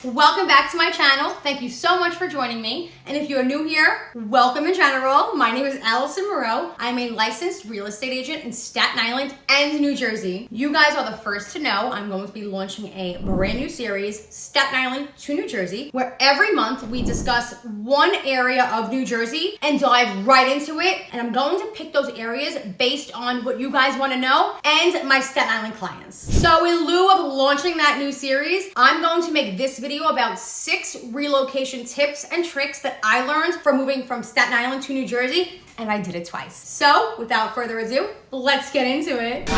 Welcome back to my channel. Thank you so much for joining me. And if you're new here, welcome in general. My name is Allison Moreau. I'm a licensed real estate agent in Staten Island and New Jersey. You guys are the first to know I'm going to be launching a brand new series, Staten Island to New Jersey, where every month we discuss one area of New Jersey and dive right into it. And I'm going to pick those areas based on what you guys want to know and my Staten Island clients. So in lieu of launching that new series, I'm going to make this video about 6 relocation tips and tricks that I learned from moving from Staten Island to New Jersey, and I did it twice. So without further ado, let's get into it.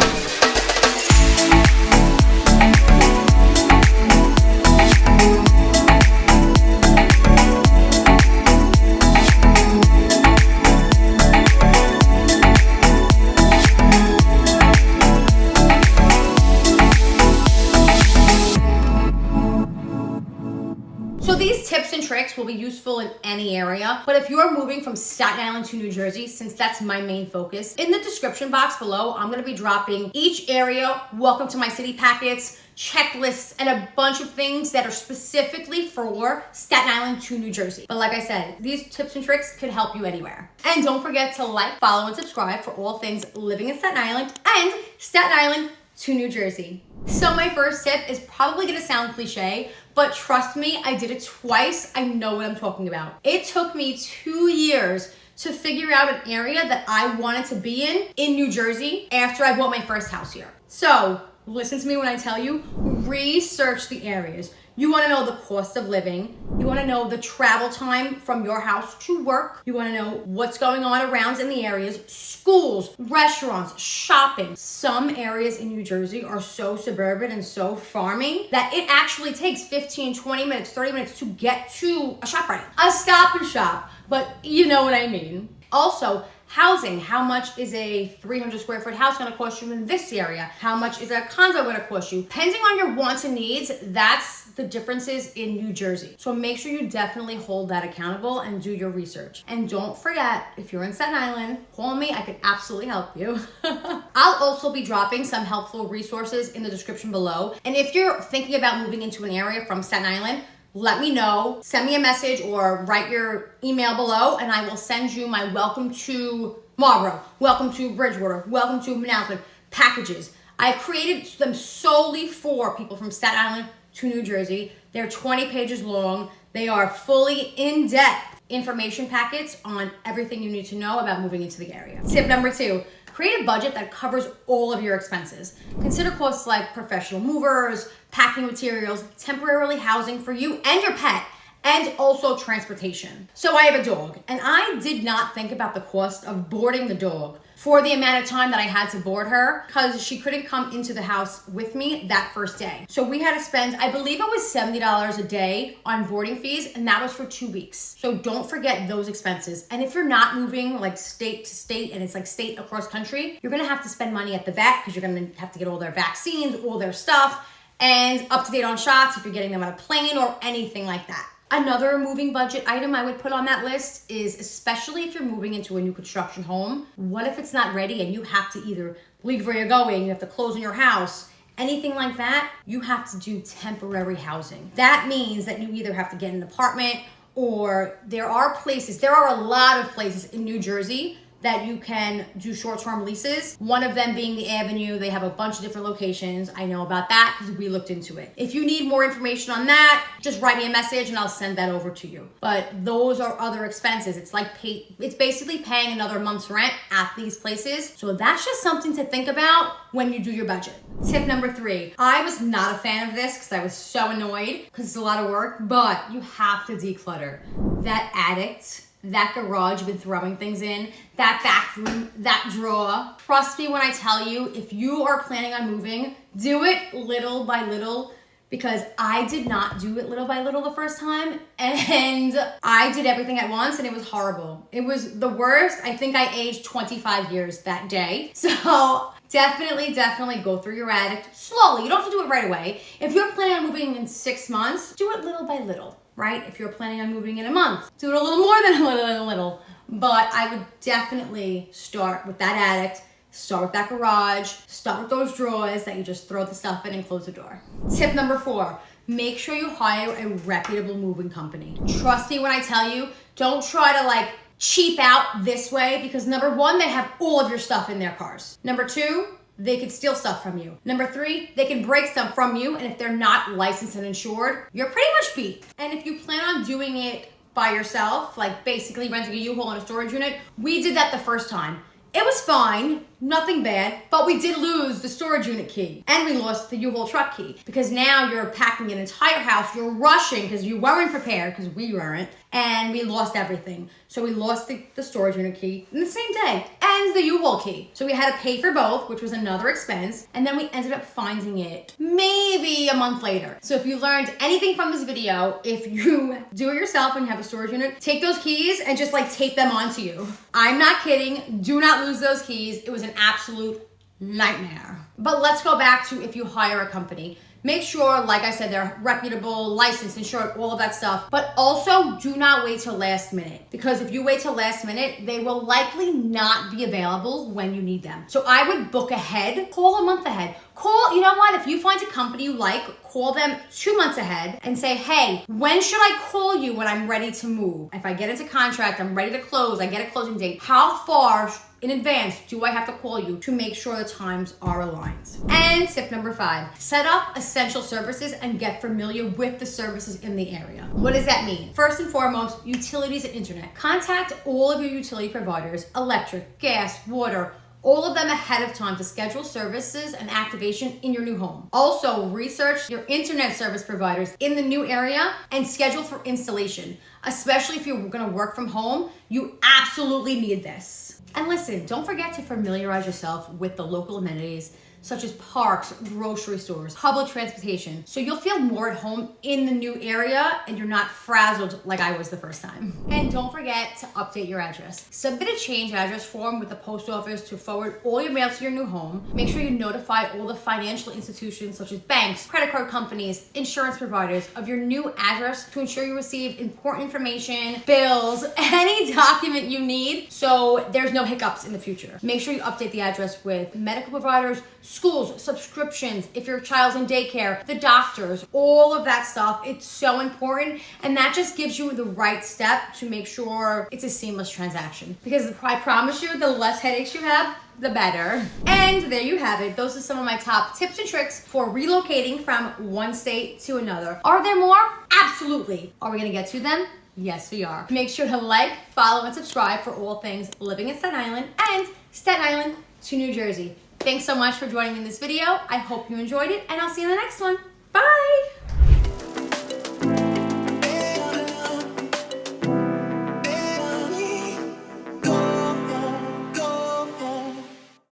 So these tips and tricks will be useful in any area, but if you're moving from Staten Island to New Jersey, since that's my main focus, in the description box below, I'm gonna be dropping each area, welcome to my city packets, checklists, and a bunch of things that are specifically for Staten Island to New Jersey. But like I said, these tips and tricks could help you anywhere. And don't forget to like, follow, and subscribe for all things living in Staten Island and Staten Island to New Jersey. So my first tip is probably gonna sound cliche, but trust me, I did it twice. I know what I'm talking about. It took me 2 years to figure out an area that I wanted to be in New Jersey after I bought my first house here. So listen to me when I tell you, research the areas. You wanna know the cost of living. You wanna know the travel time from your house to work. You wanna know what's going on around in the areas, schools, restaurants, shopping. Some areas in New Jersey are so suburban and so farming that it actually takes 15, 20 minutes, 30 minutes to get to a ShopRite, a Stop and Shop, but you know what I mean. Also, housing. How much is a 300 square foot house gonna cost you in this area? How much is a condo gonna cost you? Depending on your wants and needs, that's the differences in New Jersey. So make sure you definitely hold that accountable and do your research. And don't forget, if you're in Staten Island, call me, I can absolutely help you. I'll also be dropping some helpful resources in the description below. And if you're thinking about moving into an area from Staten Island, let me know, send me a message or write your email below and I will send you my welcome to Marlboro, welcome to Bridgewater, welcome to Manalapan packages. I created them solely for people from Staten Island to New Jersey. They're 20 pages long. They are fully in-depth information packets on everything you need to know about moving into the area. Tip number 2, create a budget that covers all of your expenses. Consider costs like professional movers, packing materials, temporarily housing for you and your pet, and also transportation. So I have a dog, and I did not think about the cost of boarding the dog for the amount of time that I had to board her because she couldn't come into the house with me that first day. So we had to spend, I believe it was $70 a day on boarding fees, and that was for 2 weeks. So don't forget those expenses. And if you're not moving like state to state and it's like state across country, you're gonna have to spend money at the vet because you're gonna have to get all their vaccines, all their stuff, and up to date on shots if you're getting them on a plane or anything like that. Another moving budget item I would put on that list is, especially if you're moving into a new construction home, what if it's not ready and you have to either leave where you're going, you have to close in your house, anything like that, you have to do temporary housing. That means that you either have to get an apartment or there are a lot of places in New Jersey that you can do short-term leases. One of them being the Avenue. They have a bunch of different locations. I know about that because we looked into it. If you need more information on that, just write me a message and I'll send that over to you. But those are other expenses. It's basically paying another month's rent at these places. So that's just something to think about when you do your budget. Tip number 3. I was not a fan of this because I was so annoyed because it's a lot of work, but you have to declutter. That attic, that garage you've been throwing things in, that bathroom, that drawer. Trust me when I tell you, if you are planning on moving, do it little by little, because I did not do it little by little the first time, and I did everything at once and it was horrible. It was the worst. I think I aged 25 years that day. So definitely go through your attic slowly. You don't have to do it right away. If you're planning on moving in 6 months, do it little by little. Right? If you're planning on moving in a month, do it a little more than a little. But I would definitely start with that attic, Start with that garage, start with those drawers that you just throw the stuff in and close the door. Tip number 4, make sure you hire a reputable moving company. Trust me when I tell you, don't try to like cheap out this way, because number one, they have all of your stuff in their cars. Number two, they could steal stuff from you. Number three, they can break stuff from you, and if they're not licensed and insured, you're pretty much beat. And if you plan on doing it by yourself, like basically renting a U-Haul and a storage unit, we did that the first time. It was fine, nothing bad, but we did lose the storage unit key and we lost the U-Haul truck key, because now you're packing an entire house, you're rushing because you weren't prepared, because we weren't, and we lost everything. So we lost the storage unit key in the same day and the U-Haul key. So we had to pay for both, which was another expense, and then we ended up finding it maybe a month later. So if you learned anything from this video, if you do it yourself and you have a storage unit, take those keys and just like tape them onto you. I'm not kidding, do not lose those keys. It was an absolute nightmare. But let's go back to if you hire a company. Make sure, like I said, they're reputable, licensed, insured, all of that stuff. But also do not wait till last minute, because if you wait till last minute, they will likely not be available when you need them. So I would book ahead, call a month ahead. Call, you know what, if you find a company you like, call them 2 months ahead and say, hey, when should I call you when I'm ready to move? If I get into contract, I'm ready to close, I get a closing date, how far in advance do I have to call you to make sure the times are aligned? And tip number 5, set up essential services and get familiar with the services in the area. What does that mean? First and foremost, utilities and internet. Contact all of your utility providers, electric, gas, water, all of them ahead of time to schedule services and activation in your new home. Also, research your internet service providers in the new area and schedule for installation. Especially if you're gonna work from home, you absolutely need this. And listen, don't forget to familiarize yourself with the local amenities such as parks, grocery stores, public transportation. So you'll feel more at home in the new area and you're not frazzled like I was the first time. And don't forget to update your address. Submit a change address form with the post office to forward all your mail to your new home. Make sure you notify all the financial institutions such as banks, credit card companies, insurance providers of your new address to ensure you receive important information, bills, any document you need, so there's no hiccups in the future. Make sure you update the address with medical providers, schools, subscriptions, if your child's in daycare, the doctors, all of that stuff. It's so important, and that just gives you the right step to make sure it's a seamless transaction, because I promise you, the less headaches you have, the better. And there you have it. Those are some of my top tips and tricks for relocating from one state to another. Are there more? Absolutely. Are we gonna get to them? Yes, we are. Make sure to like, follow, and subscribe for all things living in Staten Island and Staten Island to New Jersey. Thanks so much for joining me in this video. I hope you enjoyed it, and I'll see you in the next one. Bye!